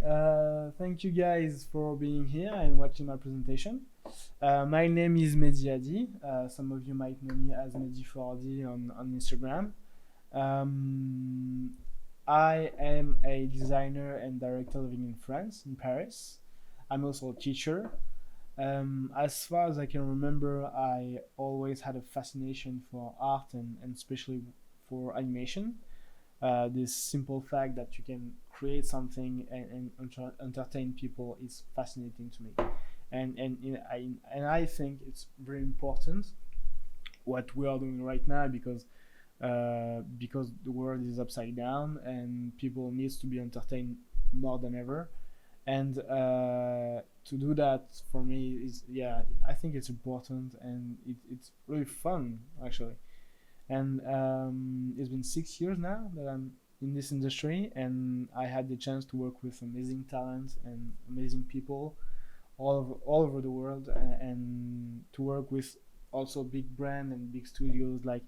Thank you guys for being here and watching my presentation. My name is Mehdi Hadi. Some of you might know me as Mehdi Hadi on Instagram. Um, I am a designer and director living in France, in Paris. I'm also a teacher. As far as I can remember, I always had a fascination for art and especially for animation. This simple fact that you can create something and entertain people is fascinating to me, and I think it's very important what we are doing right now because the world is upside down and people needs to be entertained more than ever, and to do that for me is, yeah, I think it's important, and it's really fun actually. And it's been 6 years now that I'm in this industry, and I had the chance to work with amazing talent and amazing people all over the world, and to work with also big brand and big studios like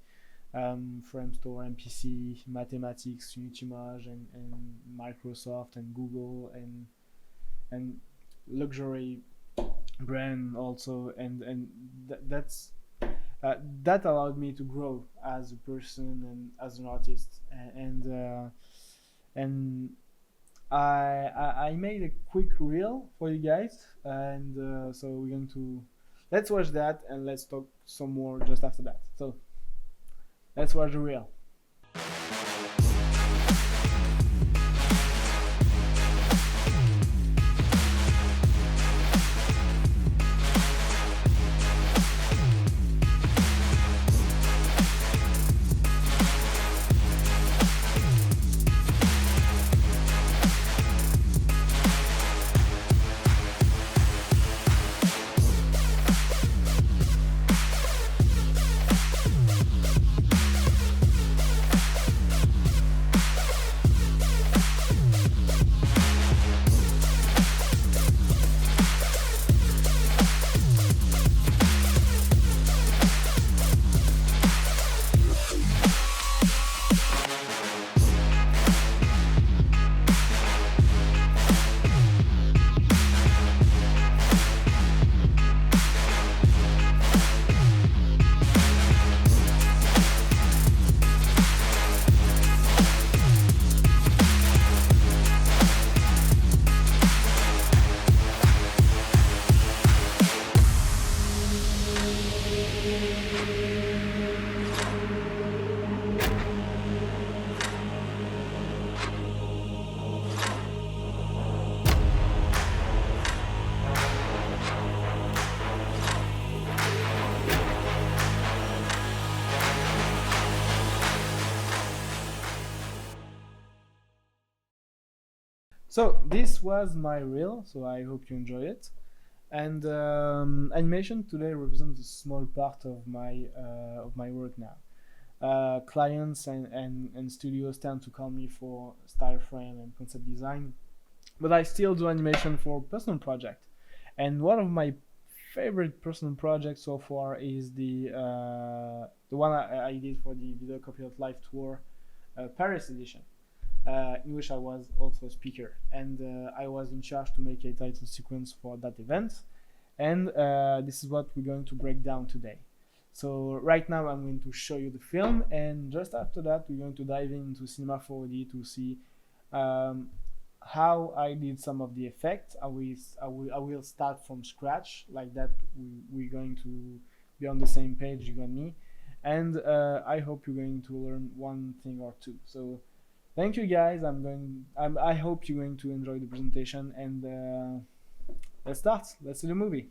Framestore, MPC, Mathematics, Unitimage, and Microsoft and Google, and luxury brand also, and that's that allowed me to grow as a person and as an artist, and I made a quick reel for you guys, and so we're going to let's watch that and let's talk some more just after that. So let's watch the reel. So this was my reel, so I hope you enjoy it. And animation today represents a small part of my work now. Clients and studios tend to call me for style frame and concept design, but I still do animation for personal project. And one of my favorite personal projects so far is the one I did for the Video Copilot Live Tour Paris edition, in which I was also a speaker, and I was in charge to make a title sequence for that event. And this is what we're going to break down today. So right now I'm going to show you the film, and just after that we're going to dive into Cinema 4D to see um, how I did some of the effects. I will start from scratch like that. We're going to be on the same page, you and me, and I hope you're going to learn one thing or two. So thank you guys. I hope you're going to enjoy the presentation, and let's start. Let's see the movie.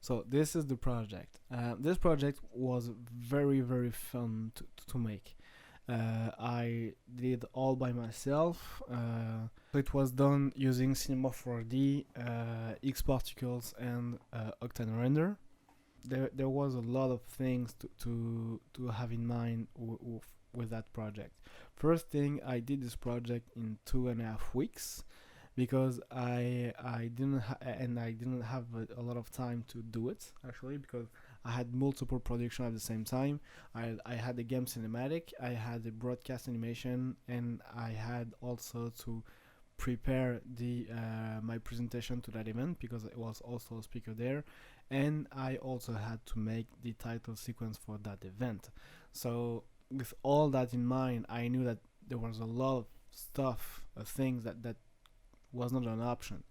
So this is the project. This project was very fun to make. I did all by myself. It was done using Cinema 4D, X Particles, and Octane Render. There was a lot of things to have in mind with that project. First thing, I did this project in 2.5 weeks because I didn't have a lot of time to do it, actually, because I had multiple production at the same time. I had a game cinematic, I had a broadcast animation, and I had also to prepare the my presentation to that event because I was also a speaker there, and I also had to make the title sequence for that event. So with all that in mind, I knew that there was a lot of stuff, things that was not an option.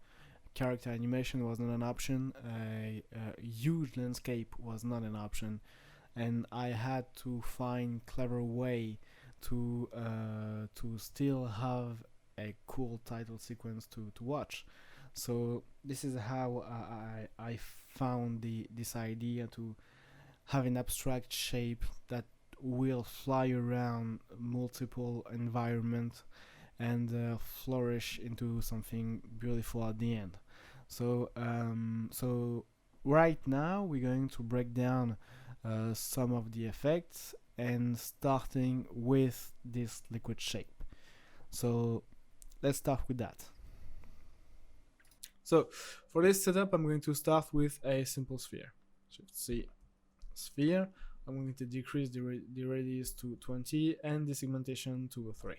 Character animation was not an option. A huge landscape was not an option, and I had to find clever way to still have a cool title sequence to watch. So this is how I found this idea to have an abstract shape that will fly around multiple environments and flourish into something beautiful at the end. So right now we're going to break down some of the effects and starting with this liquid shape. So let's start with that. So for this setup, I'm going to start with a simple sphere. Shift C, sphere. I'm going to decrease the radius to 20 and the segmentation to 3.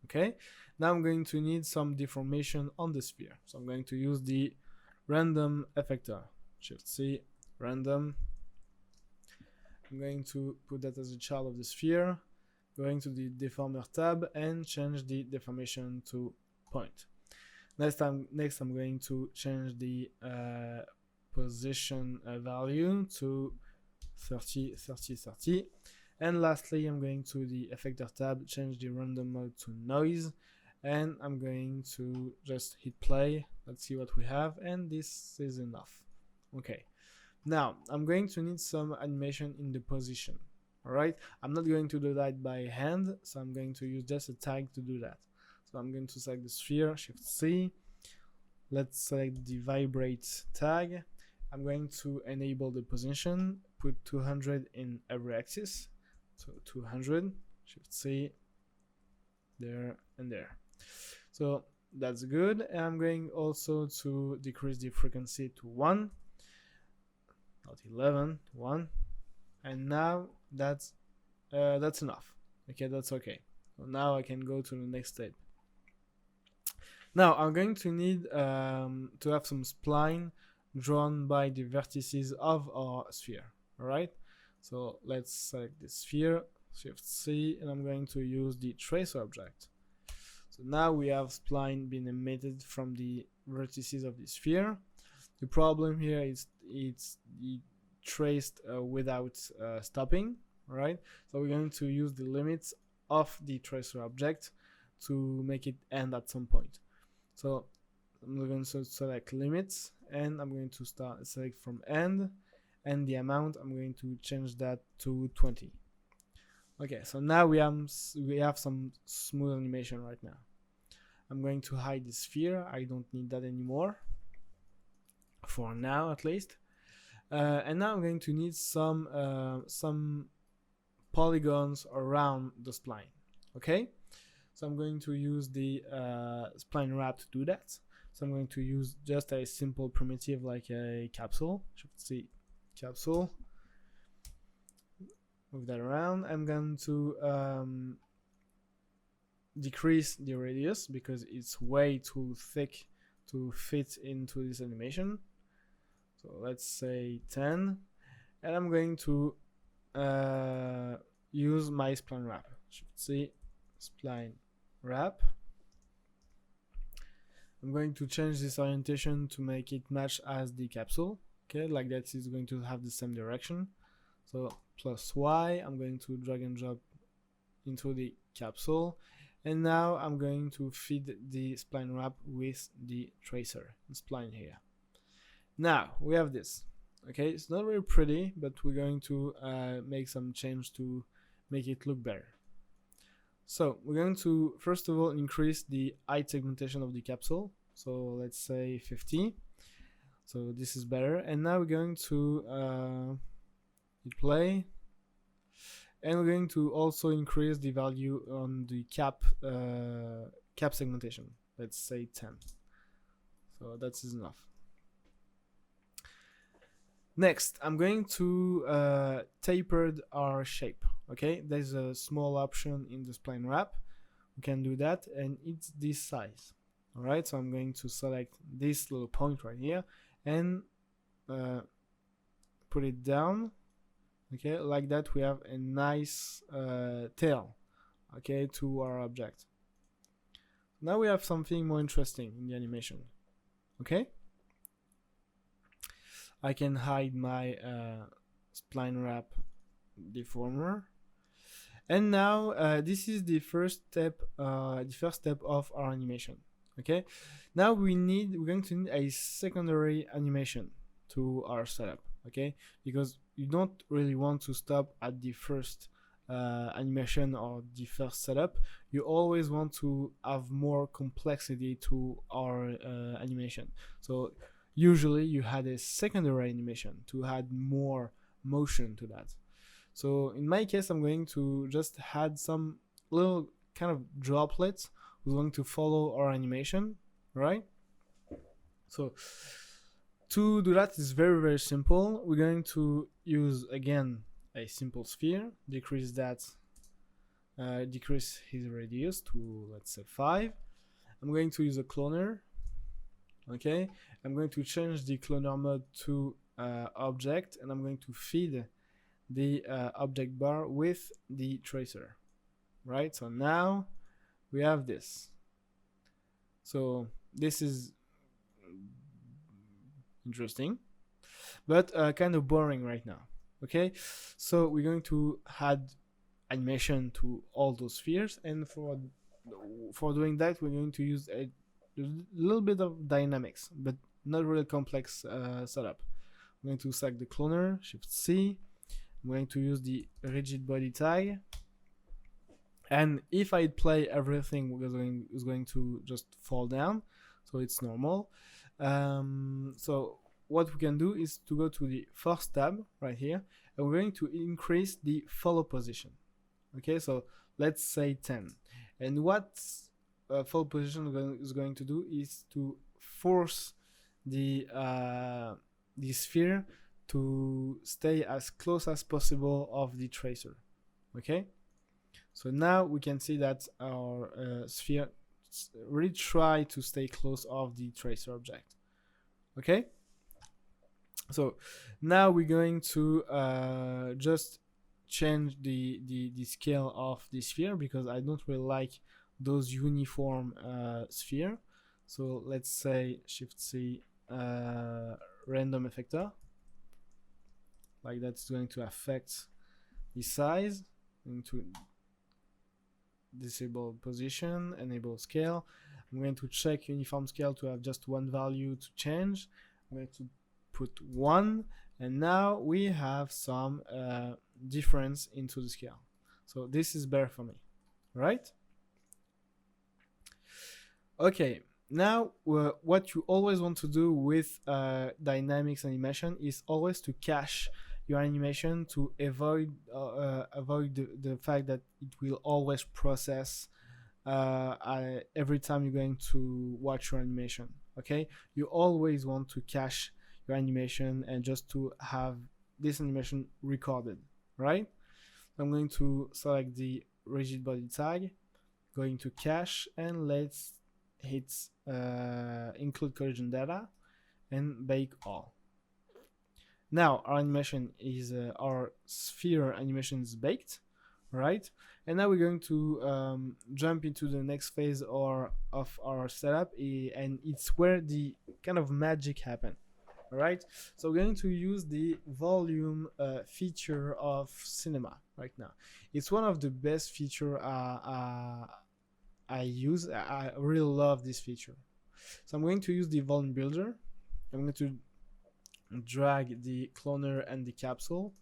Okay, now I'm going to need some deformation on the sphere. So I'm going to use the random effector. Shift C, random. I'm going to put that as a child of the sphere. Going to the deformer tab and change the deformation to point. Next, I'm going to change the position value to 30, 30, 30. And lastly, I'm going to the effector tab, change the random mode to noise, and I'm going to just hit play. Let's see what we have, and this is enough. Okay, now I'm going to need some animation in the position. All right, I'm not going to do that by hand, so I'm going to use just a tag to do that. So I'm going to select the sphere, Shift C. Let's select the vibrate tag. I'm going to enable the position, put 200 in every axis. So 200, Shift C, there and there. So that's good. And I'm going also to decrease the frequency to 1, not 11, 1. And now that's enough. Okay, that's okay. So now I can go to the next step. Now I'm going to need to have some spline drawn by the vertices of our sphere. All right. So let's select the sphere, Shift C, and I'm going to use the tracer object. So now we have spline being emitted from the vertices of the sphere. The problem here is it's traced without stopping, right? So we're going to use the limits of the tracer object to make it end at some point. So I'm going to select limits, and I'm going to select from end. And the amount, I'm going to change that to 20. Okay, so now we have some smooth animation right now. I'm going to hide the sphere. I don't need that anymore, for now at least. And now I'm going to need some polygons around the spline. Okay, so I'm going to use the spline wrap to do that. So I'm going to use just a simple primitive like a capsule. Shift C, capsule. Move that around. I'm going to decrease the radius because it's way too thick to fit into this animation. So let's say 10, and I'm going to use my spline wrap. Shift C, spline wrap. I'm going to change this orientation to make it match as the capsule. Okay, like that is going to have the same direction. So plus Y, I'm going to drag and drop into the capsule. And now I'm going to feed the spline wrap with the tracer and spline here. Now we have this. Okay, it's not very pretty, but we're going to make some change to make it look better. So we're going to first of all increase the height segmentation of the capsule. So let's say 50. So this is better. And now we're going to hit play. And we're going to also increase the value on the cap segmentation. Let's say 10. So that's enough. Next, I'm going to taper our shape. Okay, there's a small option in the spline wrap. We can do that, and it's this size. All right, so I'm going to select this little point right here and put it down. Okay, like that we have a nice tail, okay, to our object. Now we have something more interesting in the animation. Okay, I can hide my spline wrap deformer, and now this is the first step of our animation. Okay, now we're going to need a secondary animation to our setup. Okay, because you don't really want to stop at the first animation or the first setup. You always want to have more complexity to our animation. So usually you had a secondary animation to add more motion to that. So in my case, I'm going to just add some little kind of droplets who's going to follow our animation, right? So to do that is very, very simple. We're going to use again a simple sphere, decrease his radius to, let's say, 5. I'm going to use a cloner. Okay, I'm going to change the cloner mode to object, and I'm going to feed the object bar with the tracer. Right, so now we have this. So this is interesting, but kind of boring right now. Okay, so we're going to add animation to all those spheres, and for doing that we're going to use a little bit of dynamics, but not really complex setup. I'm going to select the cloner, Shift C. I'm going to use the rigid body tag, and if I play, everything is going to just fall down, so it's normal. So what we can do is to go to the first tab right here, and we're going to increase the follow position. Okay, so let's say 10. And what follow position is going to do is to force the sphere to stay as close as possible of the tracer. Okay, so now we can see that our sphere really try to stay close of the tracer object. Okay, so now we're going to just change the scale of the sphere, because I don't really like those uniform sphere. So let's say Shift C, random effector, like that's going to affect the size. I'm going to disable position, enable scale. I'm going to check uniform scale to have just one value to change. I'm going to put 1, and now we have some difference into the scale. So this is better for me, right? Okay, now what you always want to do with dynamics animation is always to cache your animation to avoid the fact that it will always process every time you're going to watch your animation. Okay, you always want to cache your animation and just to have this animation recorded, right? I'm going to select the rigid body tag, going to cache, and let's hit include collision data and bake all. Now our animation is our sphere animation is baked, right? And now we're going to jump into the next phase of our setup, and it's where the kind of magic happen. All right, so we're going to use the volume feature of cinema right now. It's one of the best feature I use. I really love this feature. So I'm going to use the volume builder. I'm going to drag the cloner and the capsule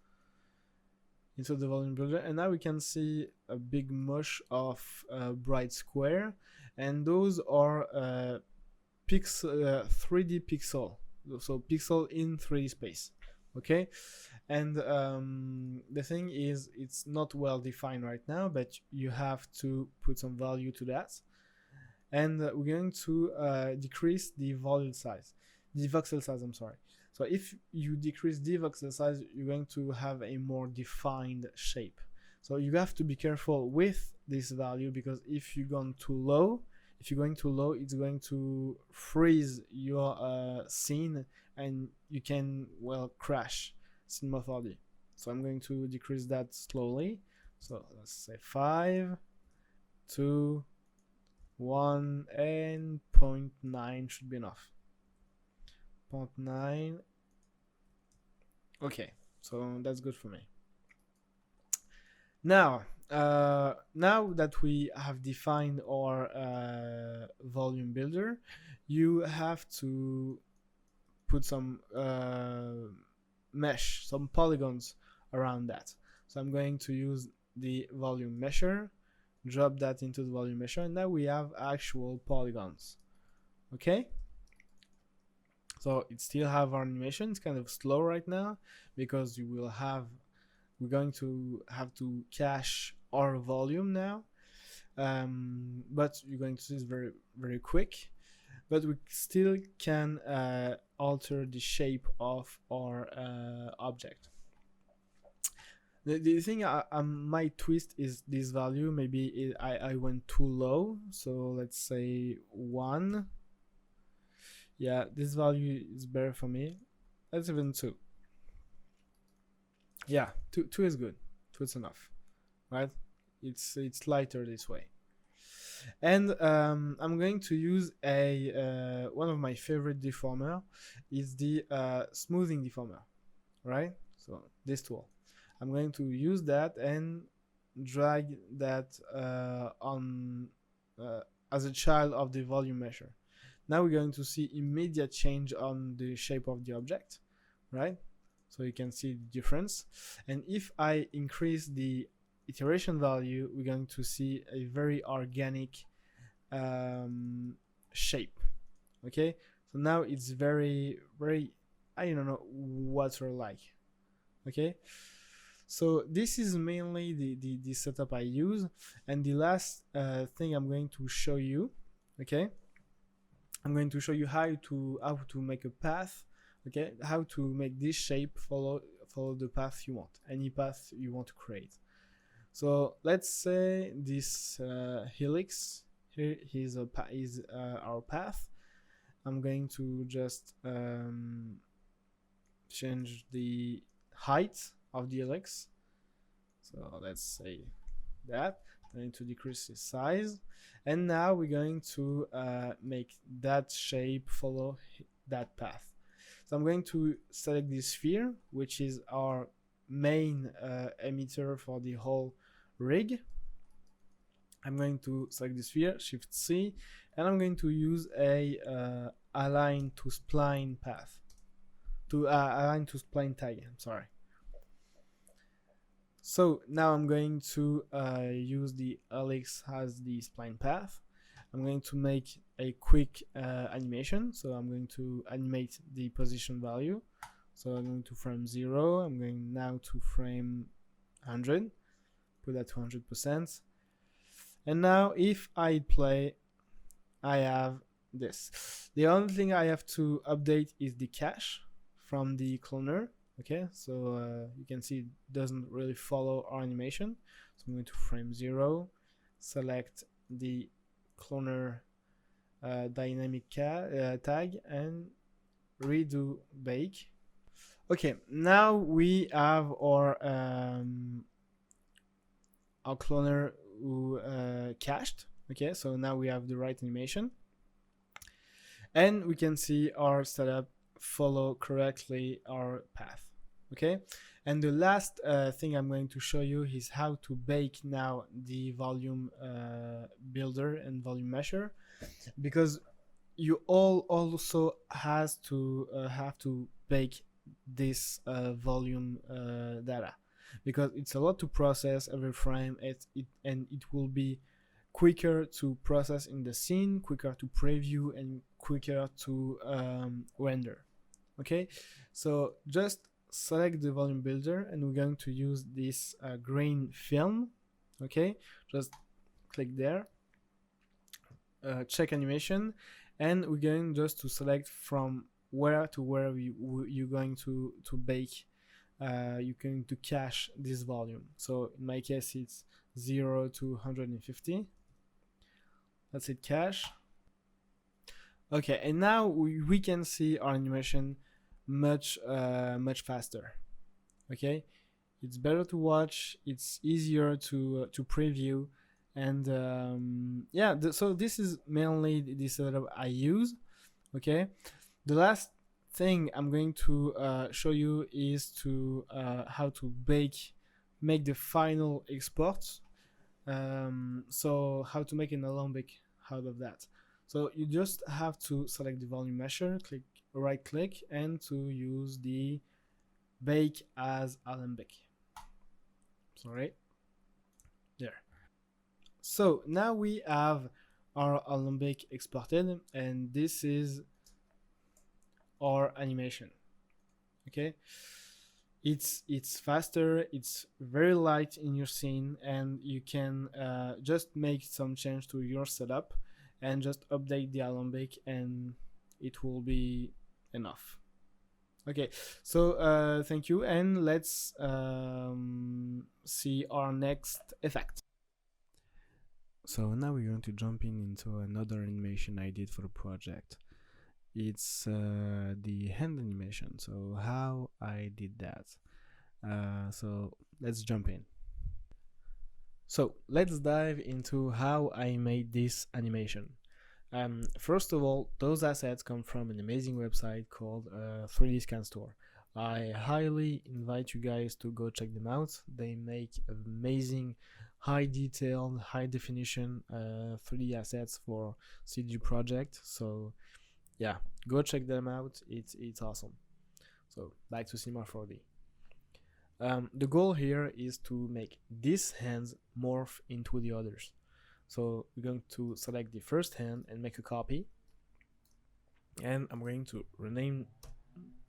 into the volume builder, and now we can see a big mush of bright square, and those are 3D pixel, so pixel in 3D space. Okay, and the thing is, it's not well defined right now, but you have to put some value to that, and we're going to decrease the voxel size. I'm sorry. So if you decrease the voxel size, you're going to have a more defined shape. So you have to be careful with this value, because if you're going too low, it's going to freeze your scene, and you can, well, crash Cinema 4D. So I'm going to decrease that slowly. So let's say 5, 2, 1, and 0.9 should be enough. 0.9. Okay, so that's good for me. Now that we have defined our volume builder, you have to put some mesh, some polygons around that. So I'm going to use the volume mesher, drop that into the volume mesher, and now we have actual polygons. Okay, so it still have our animation. It's kind of slow right now because we're going to have to cache our volume now, but you're going to see it's very, very quick. But we still can alter the shape of our object. The thing I might twist is this value. Maybe I went too low, so let's say 1. Yeah, this value is better for me. Let's even 2. Yeah, 2 is good. 2 is enough, right? It's lighter this way. And I'm going to use a one of my favorite deformer is the smoothing deformer, right? So this tool, I'm going to use that and drag that on as a child of the volume measure. Now we're going to see immediate change on the shape of the object, right? So you can see the difference. And if I increase the iteration value, we're going to see a very organic shape. Okay, so now it's very, very, I don't know what sort of like. Okay, so this is mainly the setup I use. And the last thing I'm going to show you, okay, I'm going to show you how to make a path. Okay, how to make this shape follow the path you want, any path you want to create. So let's say this helix here is our path. I'm going to just change the height of the helix. So let's say that. I'm going to decrease the size, and now we're going to make that shape follow that path. So I'm going to select this sphere, which is our main emitter for the whole rig. I'm going to select the sphere, Shift C, and I'm going to use a align to spline path, to align to spline tag. I'm sorry. So now I'm going to use the helix as the spline path. I'm going to make a quick animation. So I'm going to animate the position value. So I'm going to frame 0. I'm going now to frame 100. Put that to 100%. And now if I play, I have this. The only thing I have to update is the cache from the cloner. Okay, so you can see it doesn't really follow our animation. So I'm going to frame 0, select the cloner dynamic tag, and redo bake. Okay, now we have our cloner cached. Okay, so now we have the right animation, and we can see our setup follow correctly our path. Okay, and the last thing I'm going to show you is how to bake now the volume builder and volume measure, because you all also have to bake this volume data, because it's a lot to process every frame. And it will be quicker to process in the scene, quicker to preview, and quicker to render. Okay, so just select the volume builder, and we're going to use this grain film. Okay, just click there, check animation, and we're going just to select from where to where you're going to bake. You're going to cache this volume. So in my case, it's 0 to 150. Let's hit cache. Okay, and now we can see our animation much faster. Okay, it's better to watch, it's easier to preview, and yeah, so this is mainly the setup I use. Okay, the last thing I'm going to show you is to how to make the final exports. So how to make an alembic out of that. So you just have to select the volume measure, right click, and to use the bake as alembic. Sorry, there. So now we have our alembic exported, and this is our animation. Okay, it's faster, it's very light in your scene, and you can just make some change to your setup and just update the alembic, and it will be enough. Okay, so thank you, and let's see our next effect. So now we're going to jump into another animation I did for the project. It's the hand animation. So how I did that. So let's jump in. So let's dive into how I made this animation. First of all, those assets come from an amazing website called 3D Scan Store. I highly invite you guys to go check them out. They make amazing, high detail, high definition 3D assets for CG project. So yeah, go check them out. It's awesome. So back to Cinema 4D. The goal here is to make these hands morph into the others. So we're going to select the first hand and make a copy, and I'm going to rename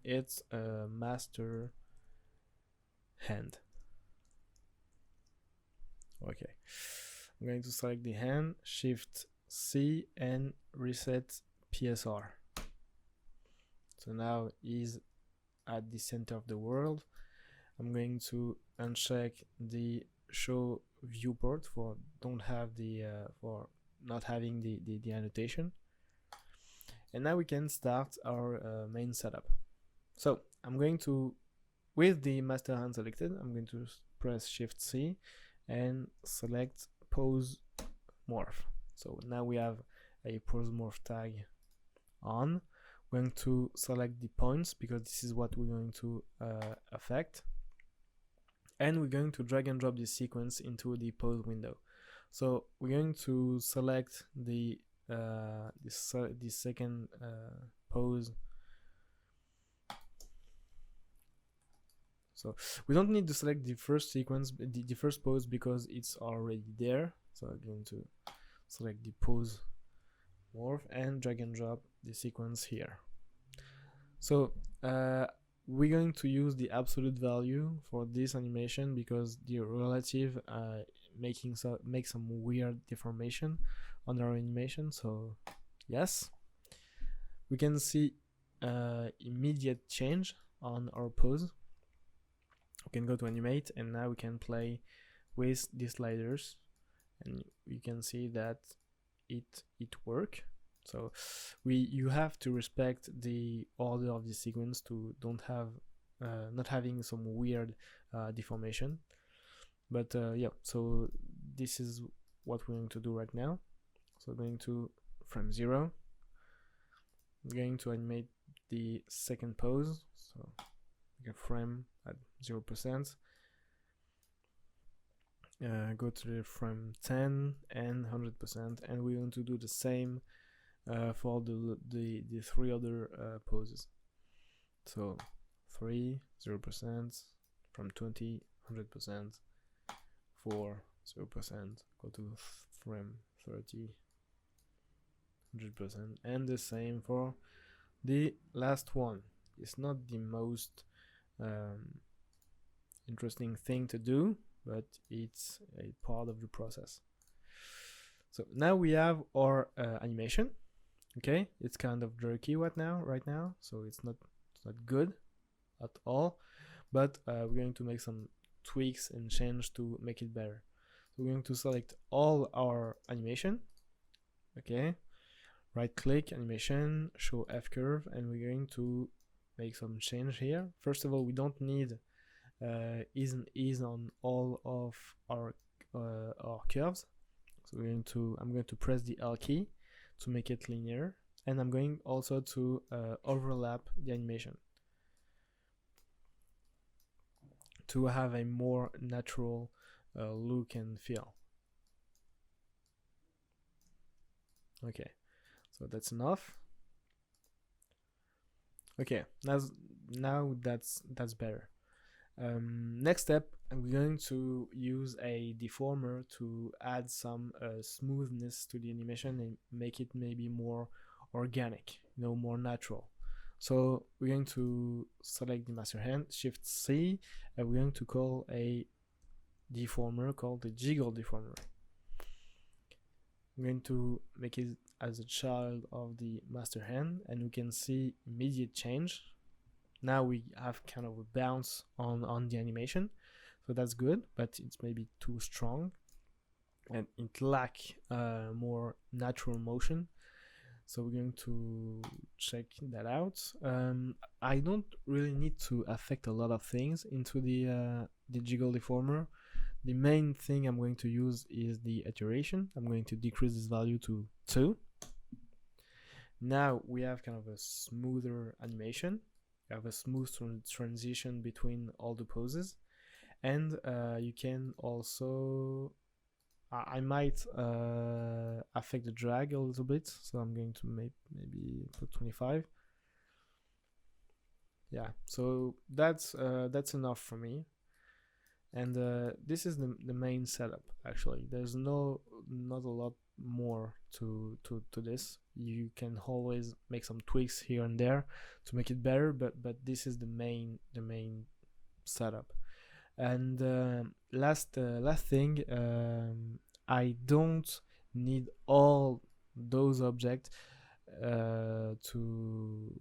it master hand. Okay, I'm going to select the hand, Shift C, and reset PSR. So now he's at the center of the world. I'm going to uncheck the show viewport for not having the annotation, and now we can start our main setup. So I'm going to, with the master hand selected, I'm going to press Shift C and select pose morph. So now we have a pose morph tag on. We're going to select the points because this is what we're going to affect, and we're going to drag and drop this sequence into the pose window. So we're going to select the second pose. So we don't need to select the first sequence, the first pose, because it's already there. So I'm going to select the pose morph and drag and drop the sequence here. So we're going to use the absolute value for this animation because the relative makes some weird deformation on our animation. So yes, we can see immediate change on our pose. We can go to animate, and now we can play with the sliders, and you can see that it works. So you have to respect the order of the sequence to not having some weird deformation. But yeah, so this is what we're going to do right now. So going to frame 0. I'm going to animate the second pose. So we can frame at 0%. Go to the frame 10 and 100%, and we're going to do the same for the 3 other poses. So 3 0%, from 20 100%, 4 0%, go to frame 30 100%, and the same for the last one. It's not the most interesting thing to do, but it's a part of the process. So now we have our animation. Okay, it's kind of jerky right now, so it's not good at all, but we're going to make some tweaks and change to make it better. So we're going to select all our animation. Okay, right click, animation, show F curve, and we're going to make some change here. First of all, we don't need ease and ease on all of our curves. So I'm going to press the L key to make it linear, and I'm going also to overlap the animation to have a more natural look and feel. Okay, so that's enough. Okay, now that's better. Next step, I'm going to use a deformer to add some smoothness to the animation and make it maybe more organic, more natural. So we're going to select the master hand, Shift C, and we're going to call a deformer called the jiggle deformer. I'm going to make it as a child of the master hand, and we can see immediate change. Now we have kind of a bounce on the animation, so that's good, but it's maybe too strong and it lacks more natural motion. So we're going to check that out. I don't really need to affect a lot of things into the jiggle deformer. The main thing I'm going to use is the iteration. I'm going to decrease this value to 2. Now we have kind of a smoother animation. You have a smooth transition between all the poses, and you can also I might affect the drag a little bit, so I'm going to maybe put 25. Yeah, so that's enough for me, and this is the main setup. Actually, there's not a lot more to this. You can always make some tweaks here and there to make it better, but this is the main setup. And last thing, I don't need all those objects to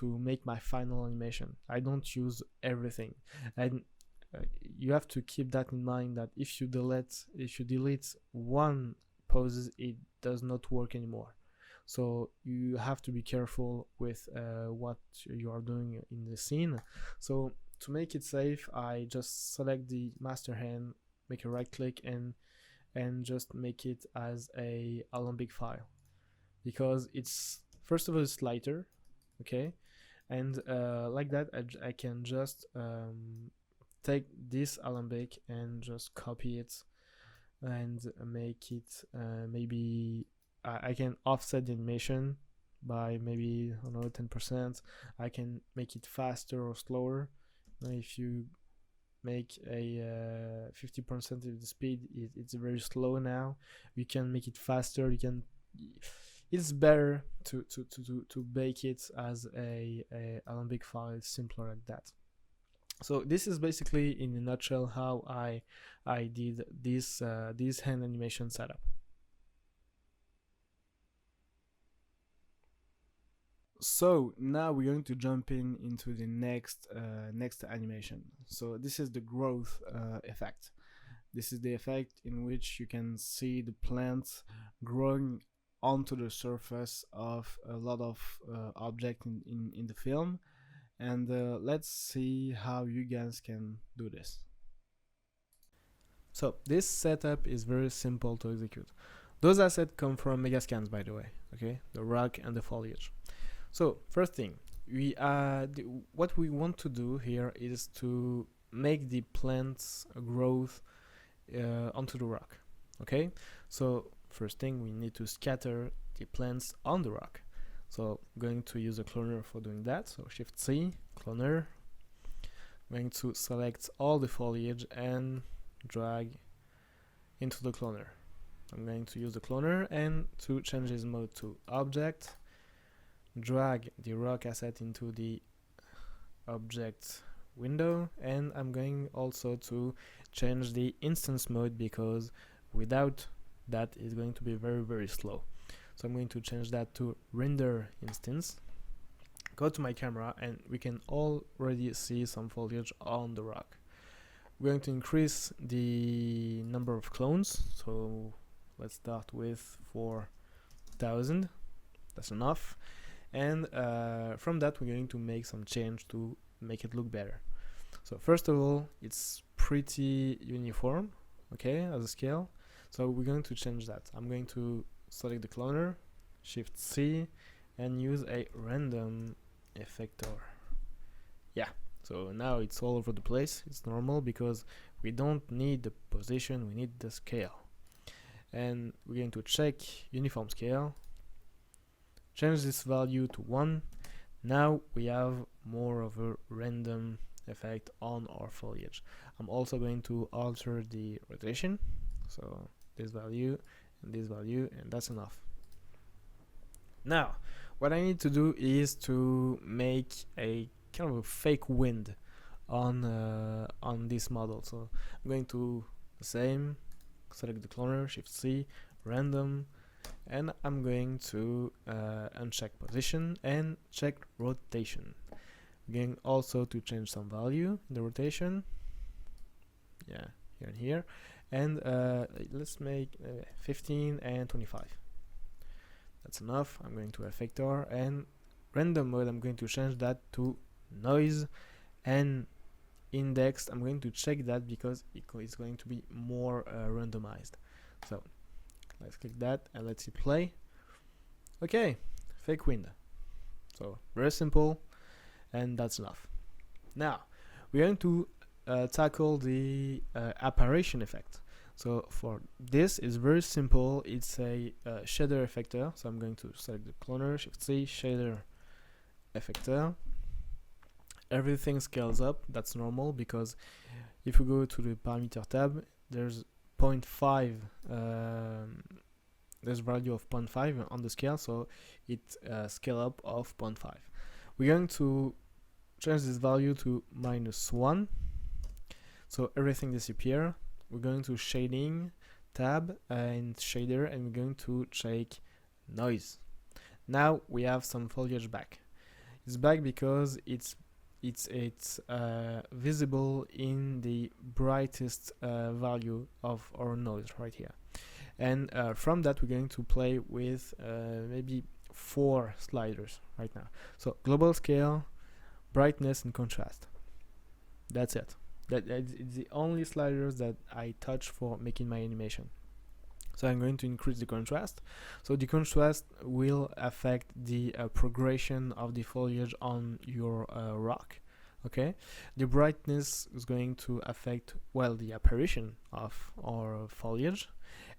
make my final animation. I don't use everything, and you have to keep that in mind, that if you delete one poses, it does not work anymore. So you have to be careful with what you are doing in the scene. So to make it safe, I just select the master hand, make a right click, and just make it as a Alembic file, because it's, first of all, it's lighter, okay, and like that I can just take this Alembic and just copy it and make it maybe I can offset the animation by maybe 10%. I can make it faster or slower. If you make a 50% of the speed, it's very slow now. You can make it faster. It's better to bake it as a Alembic file. It's simpler like that. So this is basically, in a nutshell, how I did this hand animation setup. So now we're going to jump into the next animation. So this is the growth effect. This is the effect in which you can see the plants growing onto the surface of a lot of objects in the film. And let's see how you guys can do this. So this setup is very simple to execute. Those assets come from Megascans, by the way, okay? The rock and the foliage. So first thing, what we want to do here is to make the plants growth onto the rock, okay? So first thing, we need to scatter the plants on the rock. So I'm going to use a cloner for doing that. So Shift C, cloner, I'm going to select all the foliage and drag into the cloner. I'm going to use the cloner and to change this mode to object, drag the rock asset into the object window, and I'm going also to change the instance mode because without that it's going to be very slow. So I'm going to change that to render instance. Go to my camera and we can already see some foliage on the rock. We're going to increase the number of clones, so let's start with 4,000. That's enough. And from that we're going to make some change to make it look better. So first of all, it's pretty uniform, okay, as a scale. So we're going to change that. I'm going to select the cloner, Shift C, and use a random effector. Yeah, so now it's all over the place. It's normal because we don't need the position, we need the scale. And we're going to check uniform scale, change this value to 1. Now we have more of a random effect on our foliage. I'm also going to alter the rotation, so this value, and that's enough. Now what I need to do is to make a kind of a fake wind on this model. So I'm going to the same, select the cloner, Shift C, random, and I'm going to uncheck position and check rotation. I'm going also to change some value in the rotation, yeah, here and here, and let's make 15 and 25. That's enough. I'm going to effector and random mode. I'm going to change that to noise, and indexed I'm going to check that because it's going to be more randomized. So let's click that and let's hit play. Okay, fake wind. So very simple, and that's enough. Now we're going to tackle the apparition effect. So for this is very simple. It's a shader effector. So I'm going to select the cloner, Shift C, shader effector. Everything scales up. That's normal because if we go to the parameter tab, there's 0.5. There's value of 0.5 on the scale, so it scale up of 0.5. We're going to change this value to -1. So everything disappear. We're going to shading tab and shader, and we're going to check noise. Now we have some foliage back. It's back because it's visible in the brightest value of our noise right here. And from that we're going to play with maybe 4 sliders right now. So global scale, brightness, and contrast. That's it. It's the only sliders that I touch for making my animation. So I'm going to increase the contrast. So the contrast will affect the progression of the foliage on your rock. Okay, the brightness is going to affect, well, the apparition of our foliage,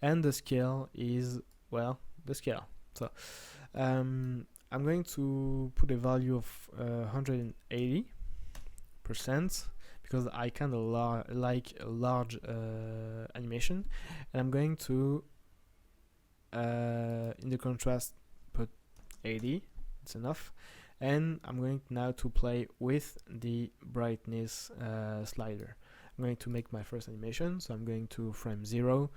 and the scale is, well, the scale. So I'm going to put a value of 180% because I kind of like a large animation, and I'm going to in the contrast put 80. It's enough. And I'm going now to play with the brightness slider. I'm going to make my first animation, so I'm going to frame 0,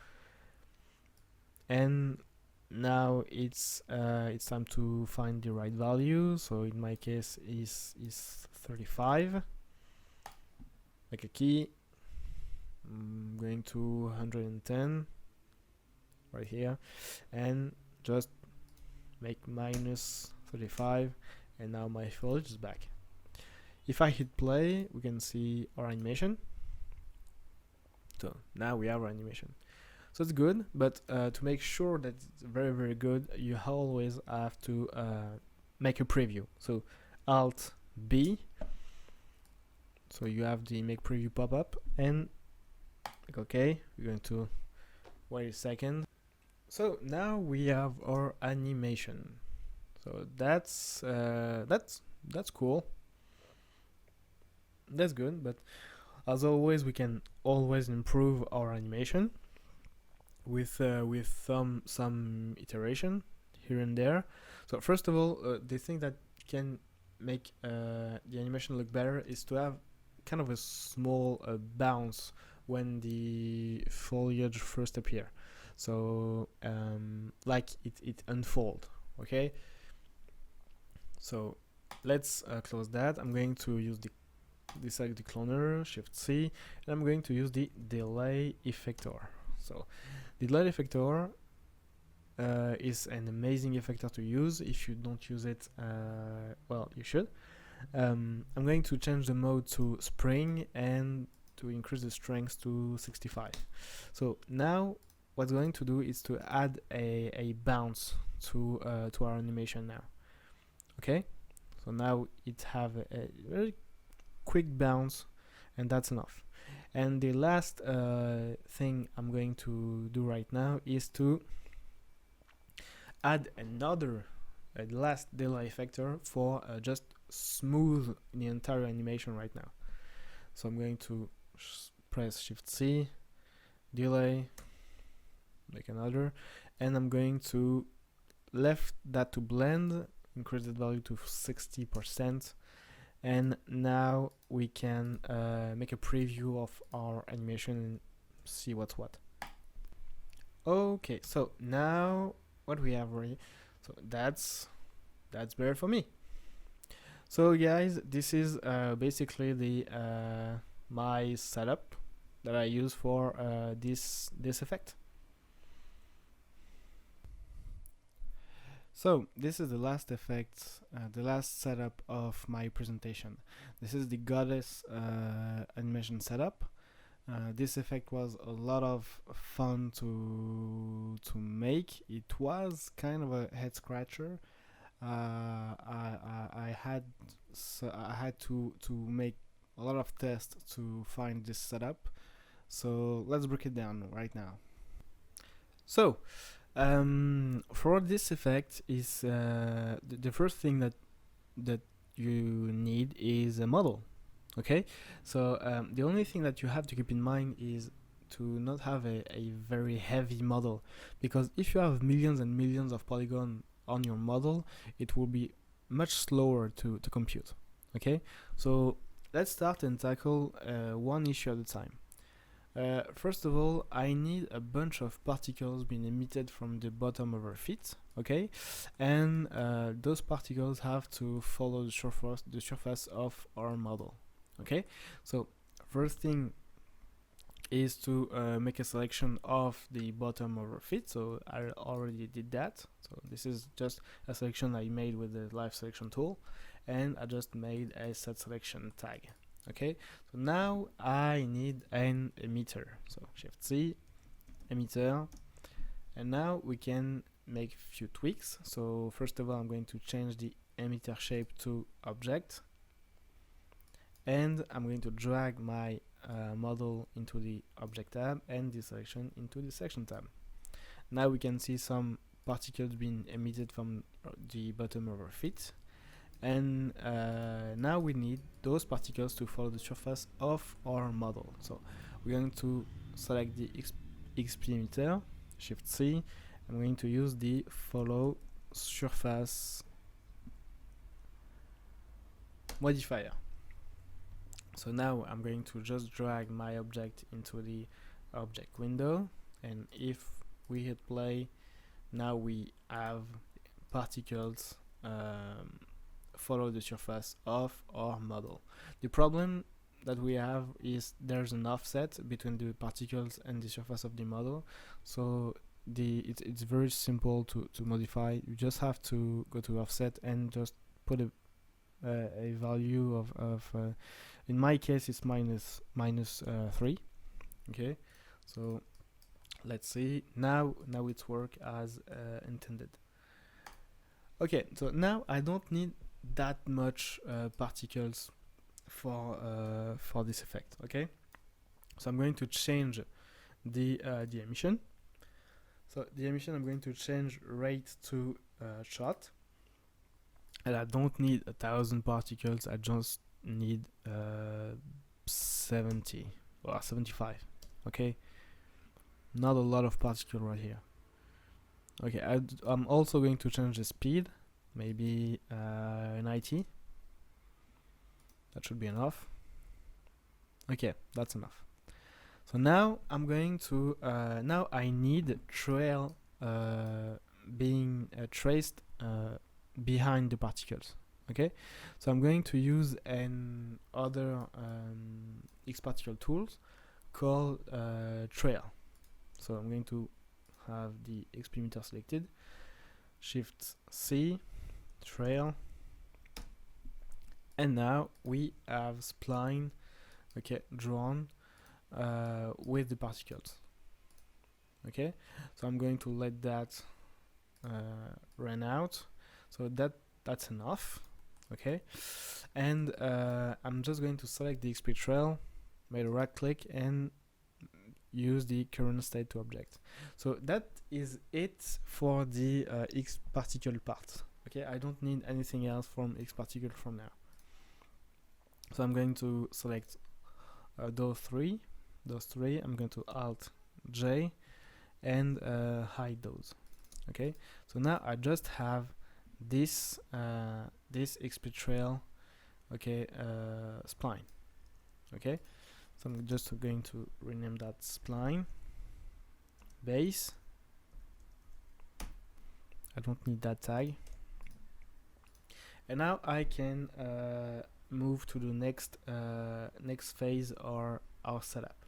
and now it's time to find the right value. So in my case is 35. Make a key. I'm going to 110 right here, and just make -35. And now my foliage is back. If I hit play, we can see our animation. So now we have our animation. So it's good, but to make sure that it's very good, you always have to make a preview. So Alt B. So you have the make preview pop up, and click OK. We're going to wait a second. So now we have our animation. So that's cool. that's good. But as always, we can always improve our animation with some iteration here and there. So first of all, the thing that can make the animation look better is to have kind of a small bounce when the foliage first appear. So like it unfold. Okay. So let's close that. I'm going to use select the cloner, Shift C, and I'm going to use the delay effector. So the delay effector is an amazing effector to use. If you don't use it, well, you should. I'm going to change the mode to spring and to increase the strength to 65. So now what's going to do is to add a bounce to our animation now. Okay, so now it have a very quick bounce, and that's enough. And the last thing I'm going to do right now is to add another last delay effector for just smooth the entire animation right now. So I'm going to press Shift C, delay, make another, and I'm going to left that to blend, increase that value to 60%, and now we can make a preview of our animation and see what's what. Okay, so now what we have already, so that's better for me. So guys, this is basically the my setup that I use for this effect. So this is the last effect, the last setup of my presentation. This is the goddess animation setup. This effect was a lot of fun to make. It was kind of a head scratcher. I had to make a lot of tests to find this setup. So let's break it down right now. So for this effect is the first thing that you need is a model. Okay, so the only thing that you have to keep in mind is to not have a very heavy model, because if you have millions and millions of polygons on your model, it will be much slower to compute. Okay, so let's start and tackle one issue at a time. First of all, I need a bunch of particles being emitted from the bottom of our feet, okay? And those particles have to follow the surface of our model, okay? So first thing is to make a selection of the bottom of our feet. So I already did that. So this is just a selection I made with the live selection tool, and I just made a set selection tag. Okay, so now I need an emitter. So Shift C, emitter, and now we can make a few tweaks. So first of all, I'm going to change the emitter shape to object, and I'm going to drag my model into the object tab and the selection into the section tab. Now we can see some particles being emitted from the bottom of our feet. And now we need those particles to follow the surface of our model. So we're going to select the XP emitter, Shift C. I'm going to use the follow surface modifier. So now I'm going to just drag my object into the object window, and if we hit play, now we have particles follow the surface of our model. The problem that we have is there's an offset between the particles and the surface of the model, so it's very simple to modify. You just have to go to offset and just put a value of in my case it's minus 3. Okay, so let's see, now it's work as intended. Okay, so now I don't need that much particles for this effect. Okay, so I'm going to change the emission. So the emission, I'm going to change rate to shot, and I don't need 1,000 particles. I just need 70 or 75. Okay, not a lot of particle right here. Okay, I'm also going to change the speed, maybe 90. That should be enough. Okay, that's enough. So now I'm going to now I need trail being traced behind the particles. Okay, so I'm going to use an other X particle tools called trail. So I'm going to have the X perimeter selected, Shift C, trail, and now we have spline, okay, drawn with the particles. Okay, so I'm going to let that run out. So that's enough. Okay, and I'm just going to select the XP trail, make a right click, and use the current state to object. So that is it for the X particle part. Okay, I don't need anything else from X particle from now. So I'm going to select those three. I'm going to Alt J and hide those. Okay, so now I just have this this XP trail, okay, spline. Okay, so I'm just going to rename that spline base. I don't need that tag, and now I can move to the next phase or our setup.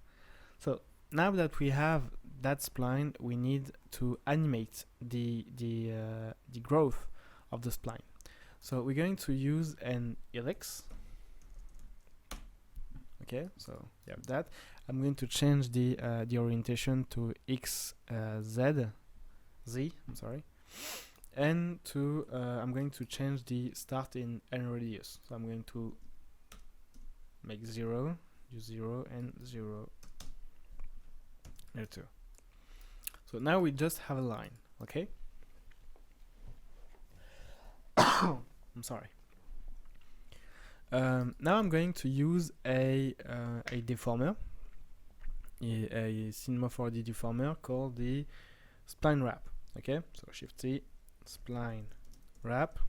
So now that we have that spline, we need to animate the growth of the spline. So we're going to use an helix. Okay, so you have that. I'm going to change the orientation to Z. I'm sorry, and to I'm going to change the start in end radius. So I'm going to make 0, use 0 and 0. There too. So now we just have a line. Okay. I'm sorry. Now I'm going to use a deformer, a Cinema 4D deformer called the spline wrap. Okay, so Shift C, spline wrap.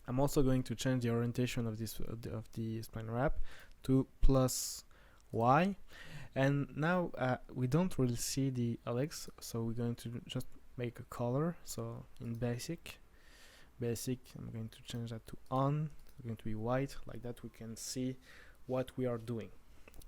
I'm also going to change the orientation of this of the spline wrap to +Y, and now we don't really see the helix, so we're going to just make a color. So in basic, I'm going to change that to on. It's going to be white, like that we can see what we are doing.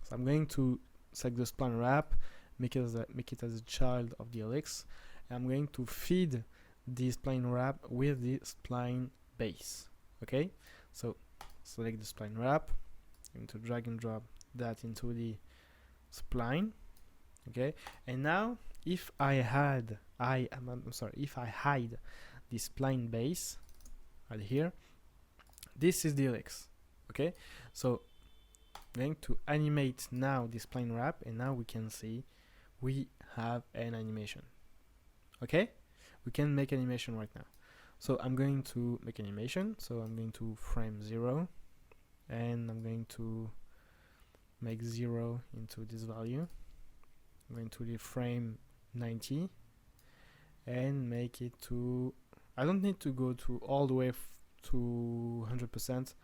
So I'm going to select the spline wrap, make it as a child of the helix. I'm going to feed the spline wrap with the spline base. Okay, so select the spline wrap. I'm going to drag and drop that into the spline. Okay, and now if I hide the spline base right here, this is the helix. Okay, so I'm going to animate now the spline wrap, and now we can see we have an animation. Okay, we can make animation right now. So I'm going to make animation. So I'm going to frame 0, and I'm going to make 0 into this value. I'm going to the frame 90 and make it to, I don't need to go to all the way to 100%,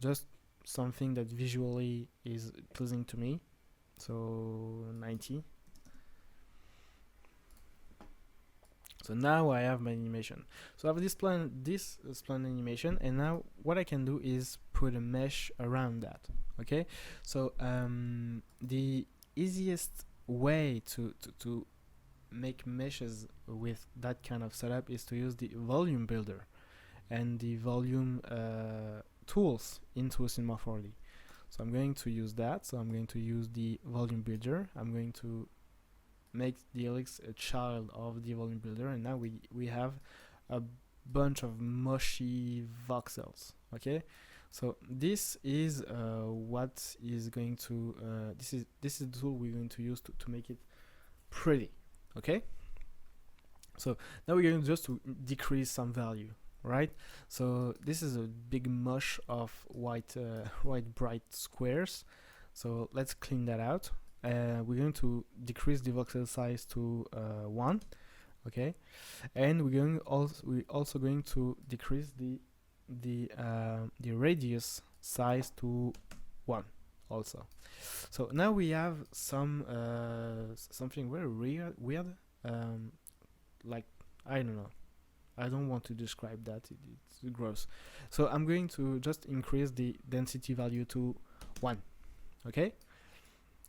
just something that visually is pleasing to me. So 90. So now I have my animation. So I have this spline animation, and now what I can do is put a mesh around that. Okay, so the easiest way to make meshes with that kind of setup is to use the volume builder and the volume tools into Cinema 4D. So I'm going to use that. So I'm going to use the volume builder. I'm going to make the helix a child of the volume builder, and now we have a bunch of mushy voxels. Okay, so this is what is going to this is the tool we're going to use to make it pretty. Okay, so now we're going just to decrease some value. right? So this is a big mush of white white bright squares. So let's clean that out. We're going to decrease the voxel size to 1, okay, and we're also going to decrease the radius size to 1 also. So now we have something very weird, like, I don't know, I don't want to describe that, it's gross. So I'm going to just increase the density value to 1, okay,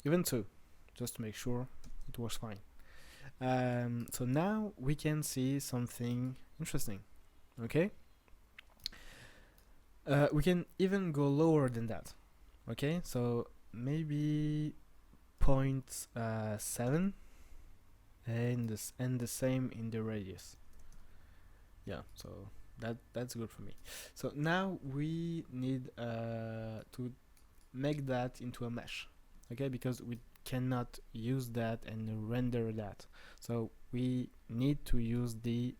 even 2, just to make sure it works fine. So now we can see something interesting, okay. We can even go lower than that, okay, so maybe 0.7, and the same in the radius. Yeah, so that's good for me. So now we need to make that into a mesh, okay, because we cannot use that and render that, so we need to use the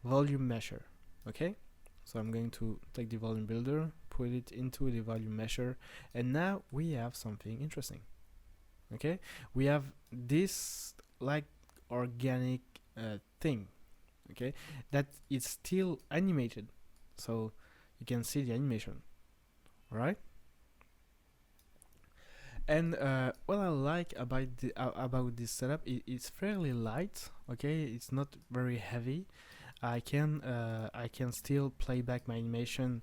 volume mesher, okay. So I'm going to take the volume builder, put it into the volume mesher, and now we have something interesting, okay. We have this like organic thing, okay, that is still animated, so you can see the animation, right? And what I like about this setup, it's fairly light, okay, it's not very heavy. I can still play back my animation,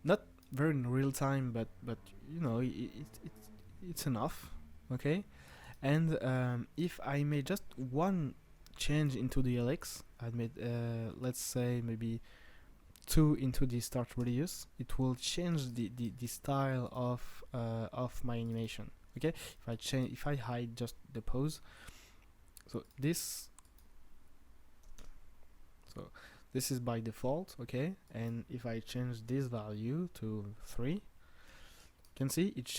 not very in real time, but you know, it's enough, okay. And if I made just one change into the LX, I made let's say maybe 2 into the start radius, it will change the style of my animation, okay. If I hide just the pose, so this is by default, okay, and if I change this value to 3, you can see it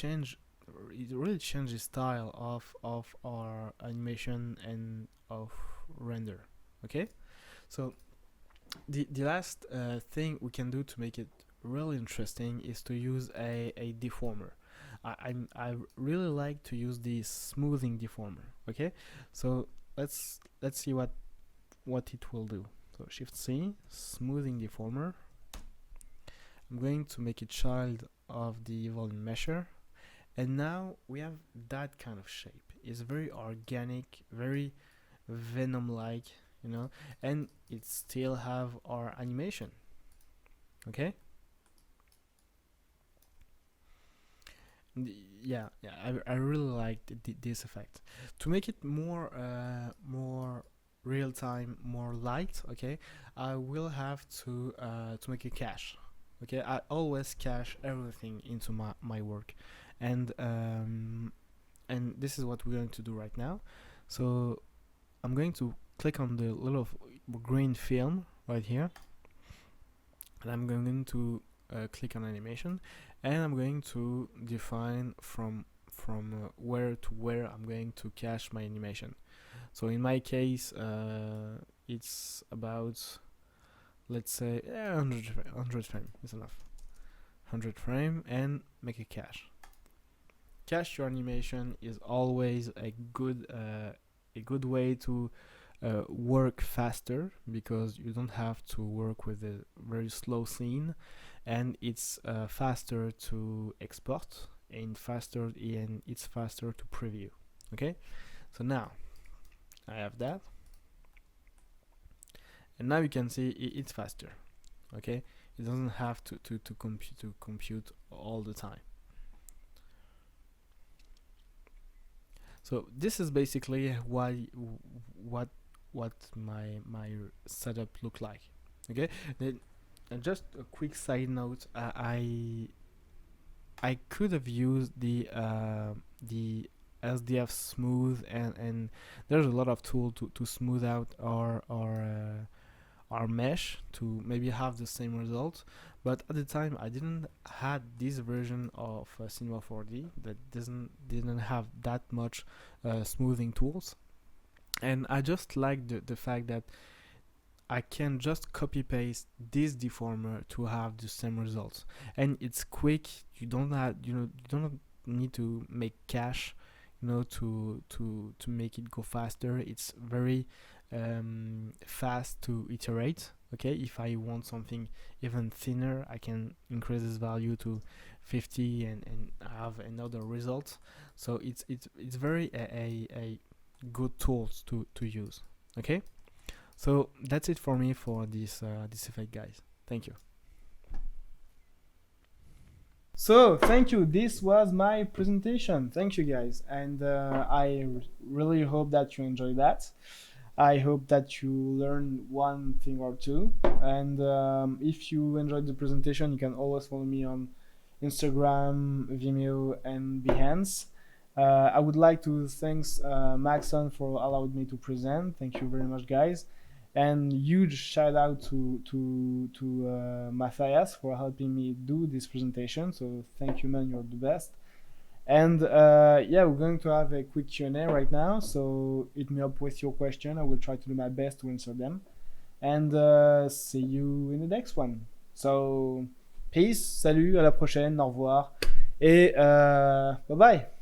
really changes style of our animation and of render, okay. So the last thing we can do to make it really interesting is to use a deformer. I really like to use the smoothing deformer, okay. So let's see what it will do. So Shift C, smoothing deformer. I'm going to make it child of the volume mesher, and now we have that kind of shape. It's very organic, very Venom-like, you know, and it still have our animation, okay. Yeah, I really like this effect. To make it more real time, more light, okay, I will have to make a cache, okay. I always cache everything into my work, and this is what we're going to do right now. So I'm going to click on the little green film right here, and I'm going to click on animation, and I'm going to define from where to where I'm going to cache my animation. So in my case, it's about, let's say, 100 frame is enough. 100 frame, and make a cache. Cache your animation is always a good way to work faster, because you don't have to work with a very slow scene, and it's faster to export, and it's faster to preview, okay. So now I have that, and now you can see it's faster, okay. It doesn't have to compute all the time. So this is basically what my setup look like, okay. Then just a quick side note, I could have used the SDF smooth, and there's a lot of tool to smooth out our mesh to maybe have the same result, but at the time I didn't had this version of Cinema 4D that didn't have that much smoothing tools, and I just like the fact that I can just copy paste this deformer to have the same results, and it's quick. You don't need to make cache, to make it go faster. It's very fast to iterate. Okay, if I want something even thinner, I can increase this value to 50 and have another result. So it's very a good tools to use. Okay, so that's it for me for this effect, guys. Thank you. So thank you. This was my presentation. Thank you, guys, and really hope that you enjoyed that. I hope that you learned one thing or two. And if you enjoyed the presentation, you can always follow me on Instagram, Vimeo, and Behance. I would like to thank Maxon for allowing me to present. Thank you very much, guys. And huge shout out to Matthias for helping me do this presentation. So thank you, man. You're the best. And yeah, we're going to have a quick Q&A right now. So hit me up with your question. I will try to do my best to answer them. And see you in the next one. So peace, salut, à la prochaine, au revoir. Et bye bye.